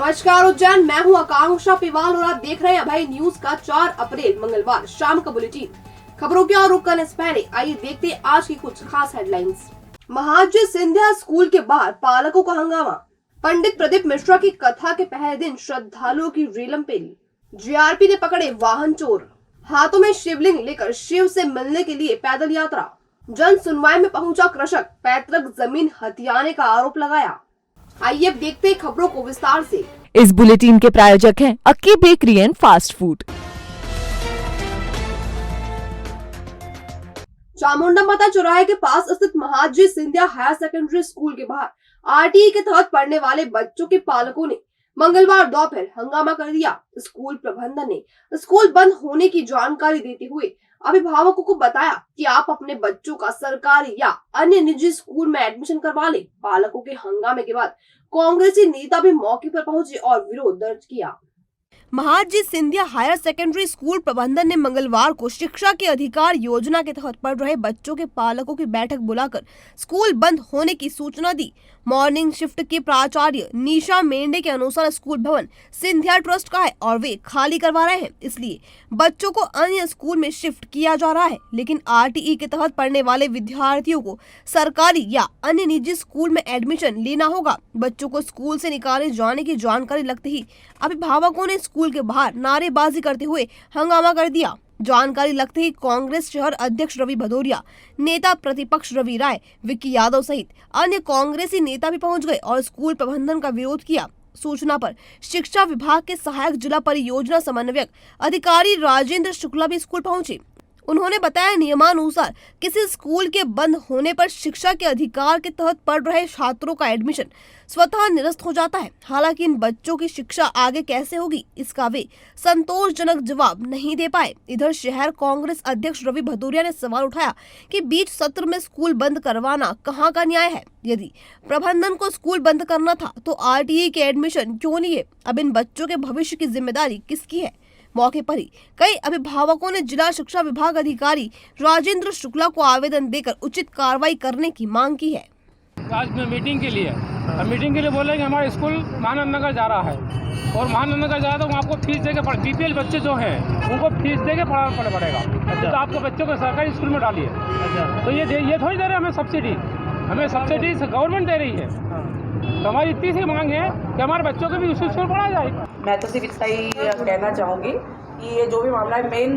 नमस्कार उज्जैन, मैं हूं आकांक्षा पिवाल और आप देख रहे हैं अभय न्यूज का 4 अप्रैल मंगलवार शाम का बुलेटिन। खबरों की ओर रुक करने से पहले आइए देखते हैं आज की कुछ खास हेडलाइंस। महाजी सिंधिया स्कूल के बाहर पालकों का हंगामा। पंडित प्रदीप मिश्रा की कथा के पहले दिन श्रद्धालुओं की रीलम पेली। जीआरपी ने पकड़े वाहन चोर। हाथों में शिवलिंग लेकर शिव से मिलने के लिए पैदल यात्रा। जन सुनवाई में पहुंचा कृषक, पैतृक जमीन हथियाने का आरोप लगाया। आइए अब देखते हैं खबरों को विस्तार से। इस बुलेटिन के प्रायोजक हैं Akki Bakery and Fast Food. Chamunda माता चौराहे के पास स्थित Mahaji Scindia Higher Secondary School के बाहर आरटीई के तहत पढ़ने वाले बच्चों के पालकों ने मंगलवार दोपहर हंगामा कर दिया। स्कूल प्रबंधन ने स्कूल बंद होने की जानकारी देते हुए अभिभावकों को बताया कि आप अपने बच्चों का सरकारी या अन्य निजी स्कूल में एडमिशन करवा लें। पालकों के हंगामे के बाद कांग्रेसी नेता भी मौके पर पहुंचे और विरोध दर्ज किया। Mahaji Scindia Higher Secondary school प्रबंधन ने मंगलवार को शिक्षा के अधिकार योजना के तहत पढ़ रहे बच्चों के पालकों की बैठक बुलाकर स्कूल बंद होने की सूचना दी। मॉर्निंग शिफ्ट के प्राचार्य निशा मेंढे के अनुसार स्कूल भवन सिंधिया ट्रस्ट का है और वे खाली करवा रहे हैं, इसलिए बच्चों को अन्य स्कूल में शिफ्ट किया जा रहा है। लेकिन आरटीई के तहत पढ़ने वाले विद्यार्थियों को सरकारी या अन्य निजी स्कूल में एडमिशन लेना होगा। बच्चों को स्कूल से निकाले जाने की जानकारी लगते ही अभिभावकों ने स्कूल के बाहर नारेबाजी करते हुए हंगामा कर दिया। जानकारी लगते ही कांग्रेस शहर अध्यक्ष रवि भदौरिया, नेता प्रतिपक्ष रवि राय, विक्की यादव सहित अन्य कांग्रेसी नेता भी पहुंच गए और स्कूल प्रबंधन का विरोध किया। सूचना पर शिक्षा विभाग के सहायक जिला परियोजना समन्वयक अधिकारी राजेंद्र शुक्ला भी स्कूल पहुंचे। उन्होंने बताया, नियमानुसार किसी स्कूल के बंद होने पर शिक्षा के अधिकार के तहत पढ़ रहे छात्रों का एडमिशन स्वतः निरस्त हो जाता है। हालांकि इन बच्चों की शिक्षा आगे कैसे होगी, इसका वे संतोषजनक जवाब नहीं दे पाए। इधर शहर कांग्रेस अध्यक्ष रवि भदौरिया ने सवाल उठाया कि बीच सत्र में स्कूल बंद करवाना कहां का न्याय है। यदि प्रबंधन को स्कूल बंद करना था तो आरटीई के एडमिशन क्यों नहीं है? अब इन बच्चों के भविष्य की जिम्मेदारी किसकी है? मौके पर ही कई अभिभावकों ने जिला शिक्षा विभाग अधिकारी राजेंद्र शुक्ला को आवेदन देकर उचित कार्रवाई करने की मांग की है। आज में मीटिंग के लिए बोले कि हमारा स्कूल महानंद नगर जा रहा है और महानंद नगर जा रहा है तो आपको फीस देके बीपीएल बच्चे जो हैं उनको फीस देके पढ़ाना पड़ेगा। अच्छा। तो आपको बच्चों को सरकारी स्कूल में डालिए। अच्छा। तो ये थोड़ी दे रहे हमें सब्सिडी गवर्नमेंट दे रही है। तो हमारी इतनी सी मांग है कि हमारे बच्चों को भी उसी स्कूल पढ़ाया जाए। मैं तो सिर्फ इतना ही कहना चाहूँगी कि ये जो भी मामला है मेन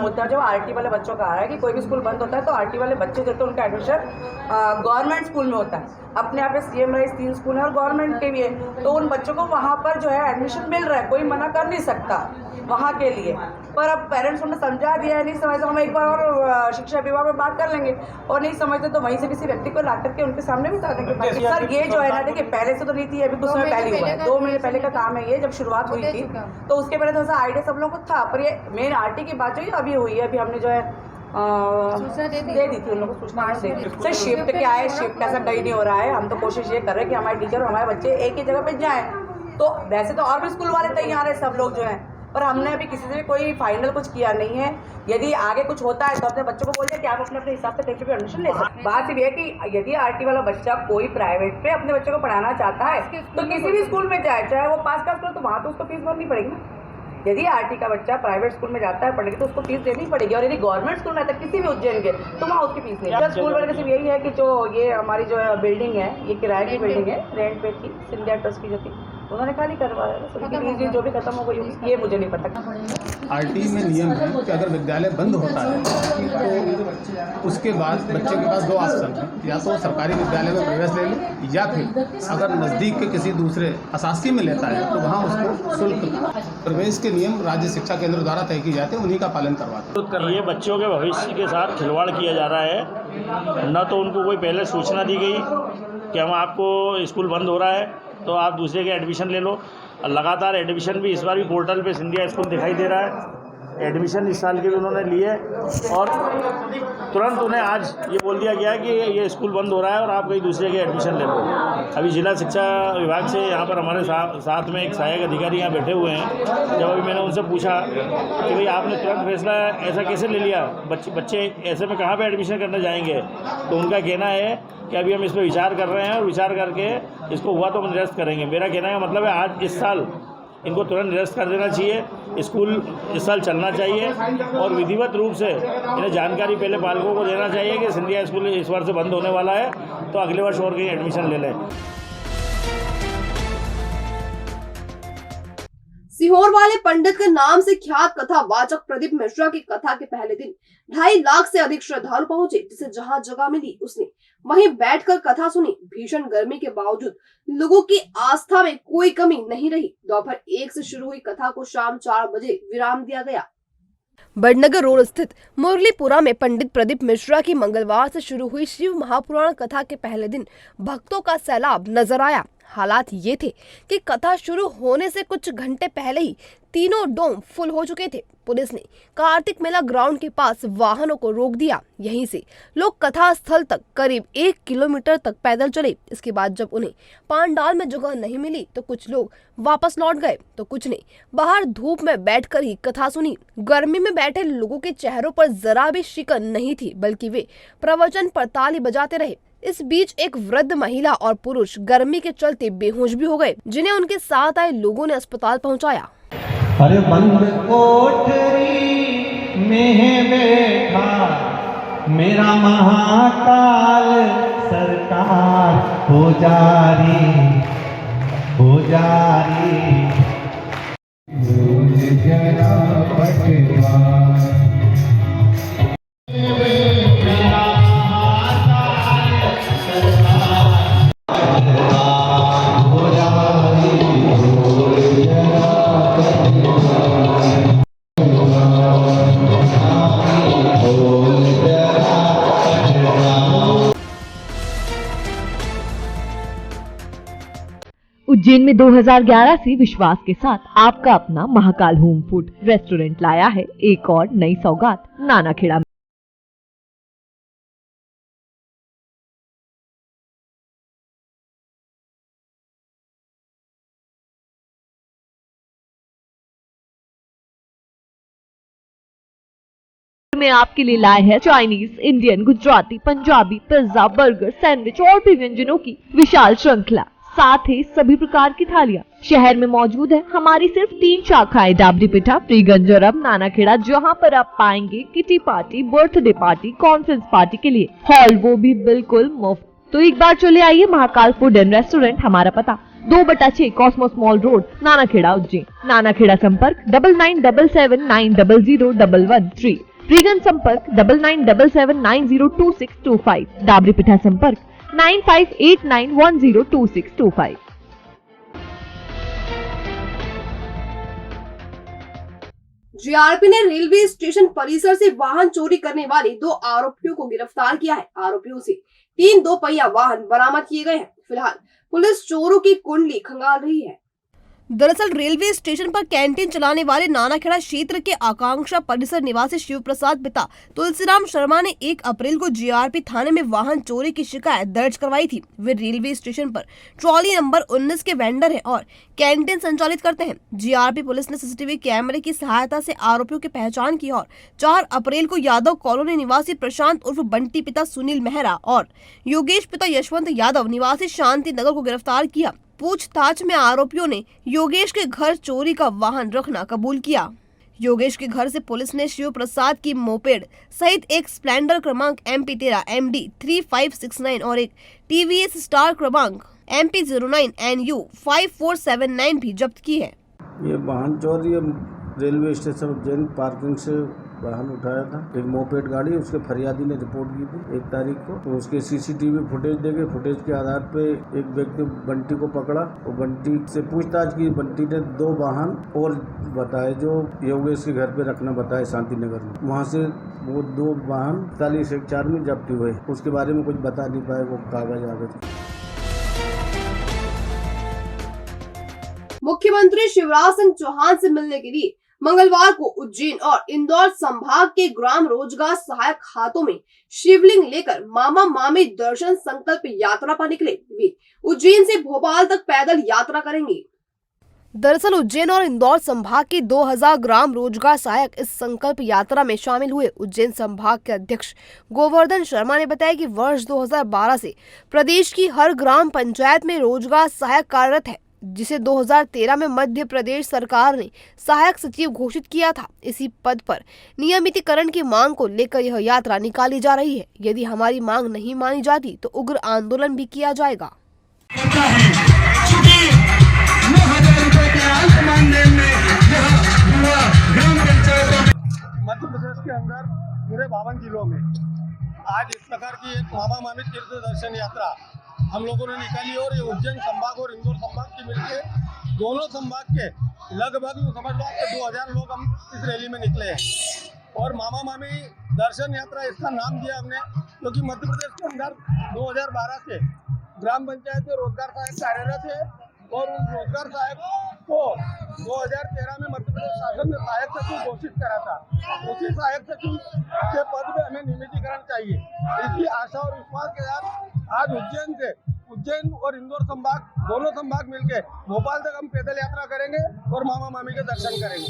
मुद्दा जो आरटी वाले बच्चों का आ रहा है कि कोई भी स्कूल बंद होता है तो आरटी वाले बच्चे जो तो उनका एडमिशन गवर्नमेंट स्कूल में होता है। अपने यहाँ पे सीएम राइज 3 स्कूल है और गवर्नमेंट के भी है, तो उन बच्चों को वहाँ पर जो है एडमिशन मिल रहा है, कोई मना कर नहीं सकता वहाँ के लिए। पर अब पेरेंट्स उन्हें समझा दिया है, नहीं समझते हम एक बार और शिक्षा विभाग में बात कर लेंगे और नहीं समझते तो वहीं से किसी व्यक्ति को ला करके उनके सामने भी बता देंगे। सर ये जो है ना, देखिए पहले से तो नहीं थी, अभी कुछ समय पहले हुआ है, 2 महीने पहले का काम है ये। जब शुरुआत हुई थी तो उसके पहले थोड़ा सा आइडिया सब लोगों को था, पर ये मेन आरटी की बात जो है अभी हुई है। अभी हमने जो है दे दी थी उन लोगों को सूचना दे दी। सर शिफ्ट क्या है, शिफ्ट ऐसा कहीं नहीं हो रहा है। हम तो कोशिश ये कर रहे हैं कि हमारे टीचर और हमारे बच्चे एक ही जगह पे जाएं। तो वैसे तो और भी स्कूल वाले तैयार है सब लोग जो हैं, पर हमने अभी किसी से भी कोई फाइनल कुछ किया नहीं है। यदि आगे कुछ होता है तो अपने बच्चों को बोलिए कि आप अपने अपने हिसाब से कहीं भी एडमिशन ले सकते हैं। बात ये है कि यदि आरटी वाला बच्चा कोई प्राइवेट पे अपने बच्चे को पढ़ाना चाहता है तो किसी भी स्कूल में जाए, चाहे वो पास का स्कूल, तो वहाँ तो उसको फीस भरनी पड़ेगी। यदि आरटी का बच्चा प्राइवेट स्कूल में जाता है पढ़ने तो उसको फीस देनी पड़ेगी, और यदि गवर्नमेंट स्कूल में आता है किसी भी उज्जैन के तो वहाँ उसकी फीस नहीं। स्कूल वाले का सिर्फ यही है कि जो ये हमारी जो बिल्डिंग है ये किराए की बिल्डिंग है, रेंट पे थी, सिंधिया ट्रस्ट की जो थी उन्होंने खाली करवाया, फीस जो भी खत्म हो गई ये मुझे नहीं पता। आरटी में नियम है कि अगर विद्यालय बंद होता है तो उसके बाद बच्चे के पास 2 ऑप्शन हैं, या तो सरकारी विद्यालय में प्रवेश ले ले, या फिर अगर नज़दीक के किसी दूसरे अशासकीय में लेता है तो वहाँ उसको शुल्क प्रवेश के नियम राज्य शिक्षा केंद्र द्वारा तय किए जाते हैं, उन्हीं का पालन करवाते हैं। ये बच्चों के भविष्य के साथ खिलवाड़ किया जा रहा है। न तो उनको कोई पहले सूचना दी गई कि हम आपको स्कूल बंद हो रहा है तो आप दूसरे के एडमिशन ले लो। लगातार एडमिशन भी इस बार भी पोर्टल पे सिंधिया स्कूल दिखाई दे रहा है एडमिशन इस साल के भी उन्होंने लिए और तुरंत उन्हें आज ये बोल दिया गया कि ये स्कूल बंद हो रहा है और आप कहीं दूसरे के एडमिशन ले लो। अभी जिला शिक्षा विभाग से यहाँ पर हमारे साथ में एक सहायक अधिकारी यहाँ बैठे हुए हैं। जब अभी मैंने उनसे पूछा कि भाई आपने तुरंत फैसला ऐसा कैसे ले लिया, बच्चे ऐसे में कहाँ पे एडमिशन करने जाएंगे, तो उनका कहना है कि अभी हम इस पर विचार कर रहे हैं और विचार करके इसको हुआ तो हम निरस्त करेंगे। मेरा कहने का मतलब है आज इस साल इनको तुरंत निरस्त कर देना चाहिए, स्कूल इस साल चलना चाहिए और विधिवत रूप से इन्हें जानकारी पहले पालकों को देना चाहिए कि सिंधिया स्कूल इस वर्ष से बंद होने वाला है, तो अगले वर्ष और कहीं एडमिशन ले लें। सीहोर वाले पंडित के नाम से ख्यात कथावाचक प्रदीप मिश्रा की कथा के पहले दिन 2.5 लाख से अधिक श्रद्धालु पहुंचे, जिसे जहां जगह मिली उसने वहीं बैठकर कथा सुनी। भीषण गर्मी के बावजूद लोगों की आस्था में कोई कमी नहीं रही। दोपहर 1 से शुरू हुई कथा को शाम 4 बजे विराम दिया गया। बड़नगर रोड स्थित मुरलीपुरा में पंडित प्रदीप मिश्रा की मंगलवार से शुरू हुई शिव महापुराण कथा के पहले दिन भक्तों का सैलाब नजर आया। हालात ये थे कि कथा शुरू होने से कुछ घंटे पहले ही तीनों डोम फुल हो चुके थे। पुलिस ने कार्तिक मेला ग्राउंड के पास वाहनों को रोक दिया। यहीं से लोग कथा स्थल तक करीब 1 किलोमीटर तक पैदल चले। इसके बाद जब उन्हें पांडाल में जगह नहीं मिली तो कुछ लोग वापस लौट गए, तो कुछ ने बाहर धूप में बैठकर ही कथा सुनी। गर्मी में बैठे लोगों के चेहरों पर जरा भी शिकन नहीं थी, बल्कि वे प्रवचन पर ताली बजाते रहे। इस बीच एक वृद्ध महिला और पुरुष गर्मी के चलते बेहोश भी हो गए, जिन्हें उनके साथ आए लोगों ने अस्पताल पहुंचाया। अरे बंद कोठरी में बैठा मेरा महाकाल सरकार हो जारी उज्जैन में 2011 से विश्वास के साथ आपका अपना महाकाल होम फूड रेस्टोरेंट लाया है एक और नई सौगात नानाखेड़ा में। आपके लिए लाए हैं Chinese, Indian, Gujarati, Punjabi, pizza, burger, sandwich और भी व्यंजनों की विशाल श्रृंखला, साथ ही सभी प्रकार की थालियां। शहर में मौजूद है हमारी सिर्फ 3 शाखाएं, डाबरी पिठा, फ्रीगंज और अब नानाखेड़ा, जहां पर आप पाएंगे kitty party, birthday party, conference party के लिए हॉल, वो भी बिल्कुल मुफ्त। तो एक बार चले आइए महाकाल फूड एंड रेस्टोरेंट। हमारा पता 2/6 Cosmos mall road, Nanakheda, Ujjain. Nanakheda संपर्क 9977900113। फ्रीगंज संपर्क 9977902625। डाबरी पिठा संपर्क 9589102625। जीआरपी ने रेलवे स्टेशन परिसर से वाहन चोरी करने वाले 2 आरोपियों को गिरफ्तार किया है। आरोपियों से 3 दोपहिया वाहन बरामद किए गए हैं। फिलहाल पुलिस चोरों की कुंडली खंगाल रही है। दरअसल रेलवे स्टेशन पर कैंटीन चलाने वाले नानाखेड़ा क्षेत्र के आकांक्षा परिसर निवासी शिव प्रसाद पिता तुलसीराम शर्मा ने 1 अप्रैल को जीआरपी थाने में वाहन चोरी की शिकायत दर्ज करवाई थी। वे रेलवे स्टेशन पर ट्रॉली नंबर 19 के वेंडर हैं और कैंटीन संचालित करते हैं। जीआरपी पुलिस ने सीसीटीवी कैमरे की सहायता से आरोपियों की पहचान की और 4 अप्रैल को यादव कॉलोनी निवासी प्रशांत उर्फ बंटी पिता सुनील मेहरा और योगेश पिता यशवंत यादव निवासी शांति नगर को गिरफ्तार किया। पूछताछ में आरोपियों ने योगेश के घर चोरी का वाहन रखना कबूल किया। योगेश के घर से पुलिस ने शिव प्रसाद की मोपेड सहित एक स्प्लेंडर क्रमांक MP13 MD 3569 और एक TVS स्टार क्रमांक MP09 NU 5479 भी जब्त की है। ये वाहन चोरी रेलवे स्टेशन उज्जैन पार्किंग से वाहन उठाया था, एक मोपेड गाड़ी। उसके फरियादी ने रिपोर्ट की थी 1 तारीख को, तो उसके सीसीटीवी फुटेज देखे। फुटेज के आधार पे एक व्यक्ति बंटी को पकड़ा और बंटी से पूछताछ की। बंटी ने 2 वाहन और बताए जो योगेश के घर पे रखना बताए शांति नगर में। वहाँ से वो 2 वाहन 4114 में जब्त हुए। उसके बारे में कुछ बता नहीं पाए, वो कागज आ गए। मुख्यमंत्री शिवराज सिंह चौहान से मिलने के लिए मंगलवार को उज्जैन और इंदौर संभाग के ग्राम रोजगार सहायक खातों में शिवलिंग लेकर मामा मामी दर्शन संकल्प यात्रा पर निकले। वे उज्जैन से भोपाल तक पैदल यात्रा करेंगे। दरअसल उज्जैन और इंदौर संभाग के 2000 ग्राम रोजगार सहायक इस संकल्प यात्रा में शामिल हुए। उज्जैन संभाग के अध्यक्ष गोवर्धन शर्मा ने बताया कि वर्ष 2012 से प्रदेश की हर ग्राम पंचायत में रोजगार सहायक कार्यरत है, जिसे 2013 में मध्य प्रदेश सरकार ने सहायक सचिव घोषित किया था। इसी पद पर नियमितीकरण की मांग को लेकर यह यात्रा निकाली जा रही है। यदि हमारी मांग नहीं मानी जाती तो उग्र आंदोलन भी किया जाएगा। मध्य प्रदेश के अंदर पूरे 52 जिलों में आज इस प्रकार की एक मामा मामी तीर्थ दर्शन यात्रा हम लोगों ने निकाली और ये उज्जैन संभाग और इंदौर संभाग के मिलके दोनों संभाग के लगभग समझ लो आपके 2000 लोग हम इस रैली में निकले हैं। और मामा मामी दर्शन यात्रा इसका नाम दिया हमने क्योंकि मध्य प्रदेश के अंदर 2012 से ग्राम पंचायत में रोजगार सहायक कार्यरत है और उन रोजगार सहायक को 2013 में मध्य प्रदेश शासन ने सहायक सचिव घोषित करा था। उसी सहायक सचिव के पद में हमें नियमितीकरण चाहिए। इसी आशा और विश्वास के साथ आज उज्जैन और इंदौर संभाग दोनों संभाग मिलके भोपाल तक हम पैदल यात्रा करेंगे और मामा मामी के दर्शन करेंगे।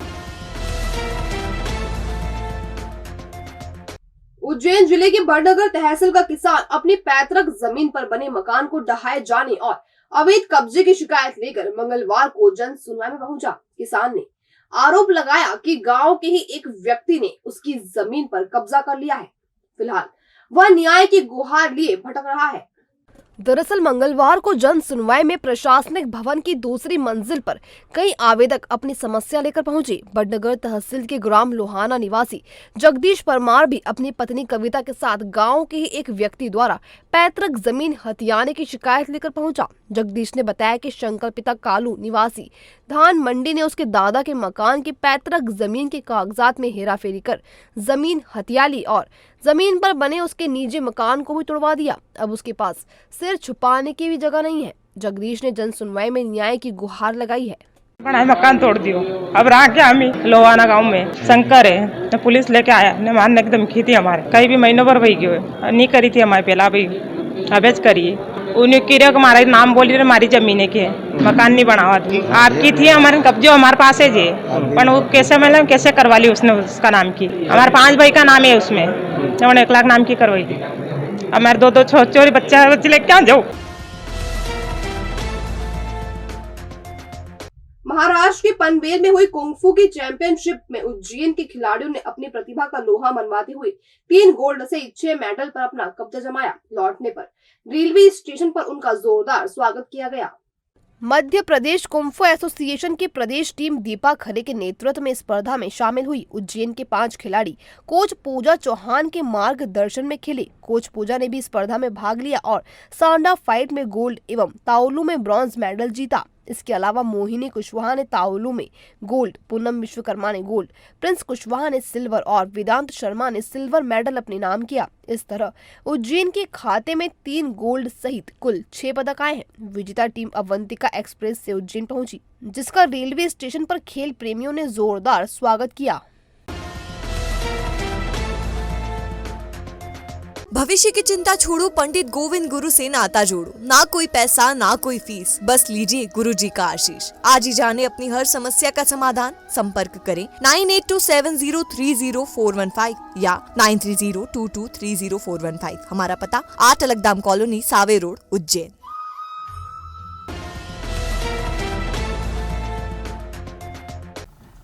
उज्जैन जिले के बड़नगर तहसील का किसान अपनी पैतृक जमीन पर बने मकान को ढहाए जाने और अवैध कब्जे की शिकायत लेकर मंगलवार को जन सुनवाई में पहुंचा। किसान ने आरोप लगाया कि गांव के ही एक व्यक्ति ने उसकी जमीन पर कब्जा कर लिया है। फिलहाल वह न्याय की गुहार लिए भटक रहा है। दरअसल मंगलवार को जन सुनवाई में प्रशासनिक भवन की दूसरी मंजिल पर कई आवेदक अपनी समस्या लेकर पहुंचे। बड़नगर तहसील के ग्राम लोहाना निवासी जगदीश परमार भी अपनी पत्नी कविता के साथ गांव के ही एक व्यक्ति द्वारा पैतृक जमीन हथियाने की शिकायत लेकर पहुंचा। जगदीश ने बताया कि शंकर पिता कालू निवासी धान मंडी ने उसके दादा के मकान की पैतृक जमीन के कागजात में हेराफेरी कर जमीन हथिया ली और जमीन पर बने उसके निजी मकान को भी तोड़वा दिया। अब उसके पास सिर छुपाने की भी जगह नहीं है। जगदीश ने जन सुनवाई में न्याय की गुहार लगाई है। बड़ा मकान तोड़ दियो, अब रहा क्या हमें लोहाना गांव में शंकर है तो पुलिस लेके आया ने मारने की धमकी थी हमारे कई भी महीनों पर वही क्यों नहीं करी थी हमारे पहला भाई अभेज करिए उन्हें किरे को हमारा नाम बोली रहे हमारी जमीने के मकान नहीं बनावा थी आपकी थी हमारे कब्जे हमारे पास है जी पर वो कैसे मतलब कैसे करवा ली उसने उसका नाम की हमारे 5 भाई का नाम है उसमें उन्होंने 1 लाख नाम की करवाई थी। हमारे 2 छोटे बच्चे लेके क्या जाओ। महाराष्ट्र के पनवेल में हुई कुंग-फू की चैंपियनशिप में उज्जैन के खिलाड़ियों ने अपनी प्रतिभा का लोहा मनवाते हुए 3 गोल्ड से 6 मेडल पर अपना कब्जा जमाया। लौटने पर रेलवे स्टेशन पर उनका जोरदार स्वागत किया गया। मध्य प्रदेश कुंग-फू एसोसिएशन की प्रदेश टीम दीपा खरे के नेतृत्व में स्पर्धा में शामिल हुई। उज्जैन के 5 खिलाड़ी कोच पूजा चौहान के मार्गदर्शन में खेले। कोच पूजा ने भी स्पर्धा में भाग लिया और सांडा फाइट में गोल्ड एवं ताओलू में ब्रॉन्ज मेडल जीता। इसके अलावा मोहिनी कुशवाहा ने ताओलू में गोल्ड, पूनम विश्वकर्मा ने गोल्ड, प्रिंस कुशवाहा ने सिल्वर और वेदांत शर्मा ने सिल्वर मेडल अपने नाम किया। इस तरह उज्जैन के खाते में 3 गोल्ड सहित कुल 6 पदक आए हैं। विजेता टीम अवंतिका एक्सप्रेस से उज्जैन पहुंची, जिसका रेलवे स्टेशन पर खेल प्रेमियों ने जोरदार स्वागत किया। भविष्य की चिंता छोड़ो, पंडित गोविंद गुरु से नाता जोड़ो। ना कोई पैसा ना कोई फीस, बस लीजिए गुरु जी का आशीष। आज ही जाने अपनी हर समस्या का समाधान। संपर्क करें 9827030415 या 9302230415। हमारा पता 8 अलगदाम कॉलोनी, सावे रोड, उज्जैन।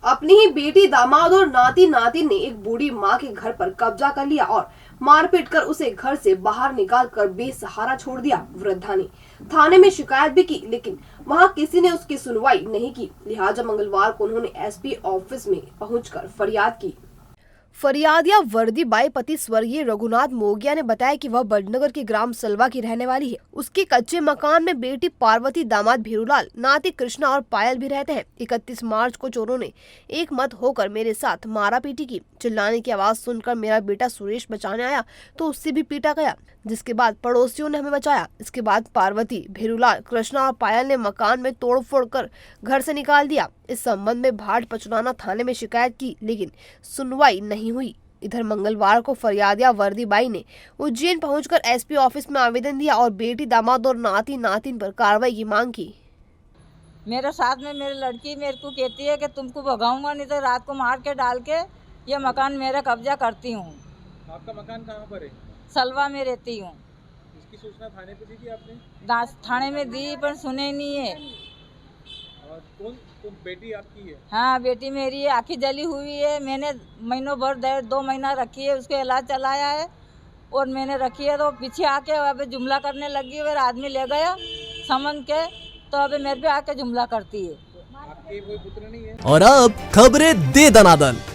अपनी ही बेटी, दामाद और नाती नातिन ने एक बूढ़ी मां के घर पर कब्जा कर लिया और मारपीट कर उसे घर से बाहर निकाल कर बेसहारा छोड़ दिया। वृद्धा ने थाने में शिकायत भी की, लेकिन वहां किसी ने उसकी सुनवाई नहीं की। लिहाजा मंगलवार को उन्होंने एसपी ऑफिस में पहुंचकर फरियाद की। फरियादिया वर्दी बाई पति स्वर्गीय रघुनाथ मोगिया ने बताया कि वह बड़नगर के ग्राम सलवा की रहने वाली है। उसके कच्चे मकान में बेटी पार्वती, दामाद भीरूलाल, नाती कृष्णा और पायल भी रहते हैं। 31 मार्च को चोरों ने एक मत होकर मेरे साथ मारा पीटी की। चिल्लाने की आवाज सुनकर मेरा बेटा सुरेश बचाने आया तो उससे भी पीटा गया, जिसके बाद पड़ोसियों ने हमें बचाया। इसके बाद पार्वती, भीरूलाल, कृष्णा और पायल ने मकान में तोड़फोड़ कर घर से निकाल दिया। इस संबंध में भाट पचनाना थाने में शिकायत की, लेकिन सुनवाई नहीं हुई। इधर मंगलवार को फरियादिया वर्दी बाई ने उज्जैन पहुंचकर एसपी ऑफिस में आवेदन दिया और बेटी, दामाद और नाती नातिन पर कार्रवाई की मांग की। मेरे साथ में मेरी लड़की मेरे को कहती है कि तुमको भगाऊंगा, नहीं तो रात को मार के डाल के ये मकान मेरा कब्जा करती हूँ। आपका मकान कहाँ पर है? सलवा में रहती हूँ। इसकी सूचना थाने पे दी थी आपने? थाने में दी पर सुने नहीं है। और कौन बेटी आपकी है? हाँ, बेटी मेरी है, आँखें जली हुई है। मैंने महीनों भर 2 महीना रखी है, उसके इलाज चलाया है और मैंने रखी है। तो पीछे आके अब जुमला करने लगी, फिर आदमी ले गया समन के, तो अब मेरे पे आके जुमला करती है। आपके कोई पुत्र नहीं है? और अब खबरें दे दनादन।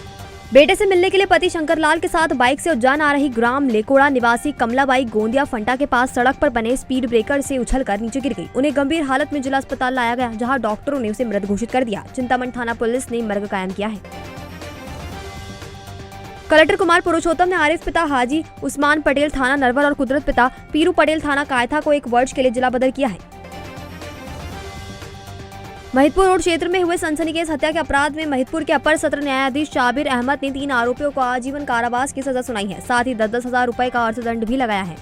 बेटे से मिलने के लिए पति शंकरलाल के साथ बाइक से उज्जैन आ रही ग्राम लेकोड़ा निवासी कमलाबाई गोंदिया फंटा के पास सड़क पर बने स्पीड ब्रेकर से उछलकर नीचे गिर गई। उन्हें गंभीर हालत में जिला अस्पताल लाया गया, जहां डॉक्टरों ने उसे मृत घोषित कर दिया। चिंतामण थाना पुलिस ने मर्ग कायम किया है। कलेक्टर कुमार पुरुषोत्तम ने आरिफ पिता हाजी उस्मान पटेल थाना नरवर और कुदरत पिता पीरू पटेल थाना कायथा को 1 वर्ष के लिए जिला बदल किया है। महिदपुर रोड क्षेत्र में हुए सनसनीखेज हत्या के अपराध में महिदपुर के अपर सत्र न्यायाधीश शाबिर अहमद ने 3 आरोपियों को आजीवन कारावास की सजा सुनाई है। साथ ही 10-10 हजार रुपए का अर्थदंड भी लगाया है।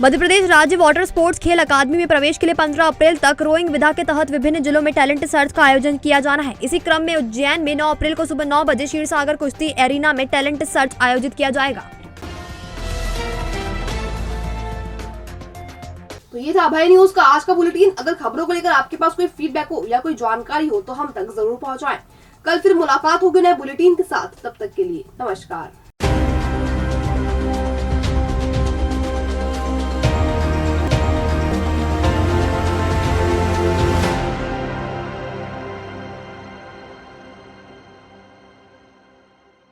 मध्य प्रदेश राज्य वाटर स्पोर्ट्स खेल अकादमी में प्रवेश के लिए 15 अप्रैल तक रोइंग विधा के तहत विभिन्न जिलों में टैलेंट सर्च का आयोजन किया जाना है। इसी क्रम में उज्जैन में 9 अप्रैल को सुबह 9 बजे क्षीरसागर कुश्ती एरिना में टैलेंट सर्च आयोजित किया जाएगा। तो ये था अभय न्यूज का आज का बुलेटिन। अगर खबरों को लेकर आपके पास कोई फीडबैक हो या कोई जानकारी हो तो हम तक जरूर पहुंचाएं। कल फिर मुलाकात होगी नए बुलेटिन के साथ। तब तक के लिए नमस्कार।